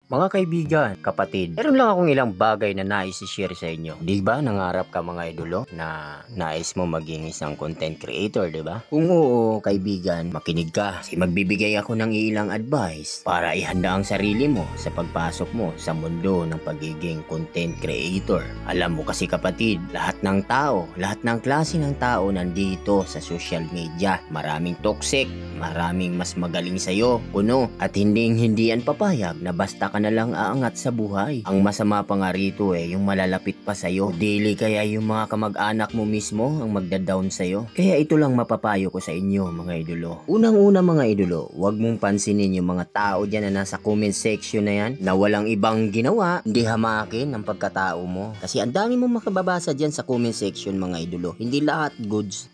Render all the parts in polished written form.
Mga kaibigan, kapatid, meron lang akong ilang bagay na nais i-share sa inyo. Di ba nangarap ka mga idolo na nais mo maging isang content creator, di ba? Kung oo, kaibigan, makinig ka. Kasi magbibigay ako ng ilang advice para ihanda ang sarili mo sa pagpasok mo sa mundo ng pagiging content creator. Alam mo kasi kapatid, lahat ng tao, lahat ng klase ng tao nandito sa social media. Maraming toxic, maraming mas magaling sa'yo, kuno, at hindi yan papayag na basta ka na lang aangat sa buhay. Ang masama pa nga rito yung malalapit pa sa'yo. Dili kaya yung mga kamag-anak mo mismo ang magda-down sa'yo. Kaya ito lang mapapayo ko sa inyo mga idolo. Unang-una mga idolo, huwag mong pansinin yung mga tao dyan na nasa comment section na yan na walang ibang ginawa, hindi hamakin ang pagkatao mo. Kasi ang dami mong makababasa dyan sa comment section mga idolo. Hindi lahat goods.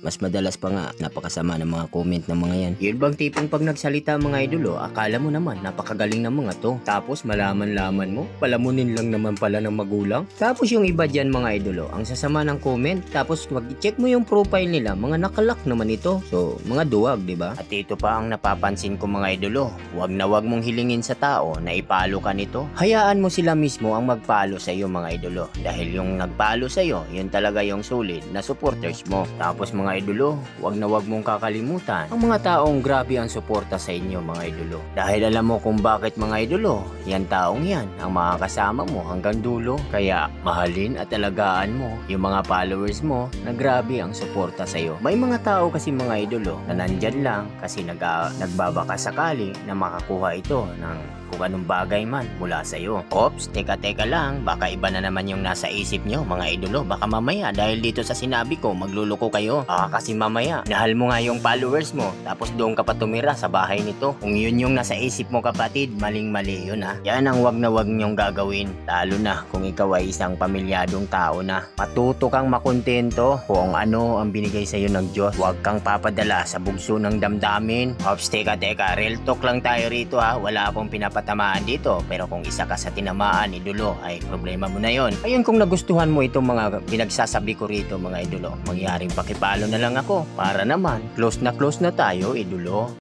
Mas madalas pa nga, napakasama ng mga comment ng mga yan. Yun bang tipong pag nagsalita mga idolo, akala mo naman napakagaling ng mga to. Tapos malaman-laman mo, palamunin lang naman pala ng magulang. Tapos yung iba dyan mga idolo, ang sasama ng comment, tapos mag-check mo yung profile nila, mga nakalak naman ito. So, mga duwag, di ba? At ito pa ang napapansin ko mga idolo, wag na wag mong hilingin sa tao na ipalo ka nito. Hayaan mo sila mismo ang magpalo sa iyo mga idolo. Dahil yung nagpalo sa iyo, yun talaga yung solid na supporters mo. Tapos mga idolo, wag na wag mong kakalimutan ang mga taong grabe ang suporta sa inyo mga idolo. Dahil alam mo kung bakit mga idolo, yan taong yan ang makakasama mo hanggang dulo. Kaya mahalin at alagaan mo yung mga followers mo na grabe ang suporta sa iyo. May mga tao kasi mga idolo na nandyan lang kasi nagbabaka sakali na makakuha ito ng kung anong bagay man mula sa iyo. Ops, teka lang, baka iba na naman yung nasa isip nyo mga idolo. Baka mamaya dahil dito sa sinabi ko magluloko kayo. Kasi mamaya nahal mo nga yung followers mo tapos doon ka pa tumira sa bahay nito. Kung yun yung nasa isip mo kapatid, maling-mali yun ha. Yan ang wag na wag nyong gagawin. Lalo na kung ikaw ay isang pamilyadong tao na. Matuto kang makontento kung ano ang binigay sa iyo ng Diyos. Huwag kang papadala sa bugso ng damdamin. Ops, teka, real talk lang tayo rito ha. Wala akong pinapatamaan dito. Pero kung isa ka sa tinamaan, idolo, ay problema mo na yon. Ayun, kung nagustuhan mo itong mga pinagsasabi ko rito mga idolo, mangyaring pakipalo na lang ako para naman close na tayo idolo.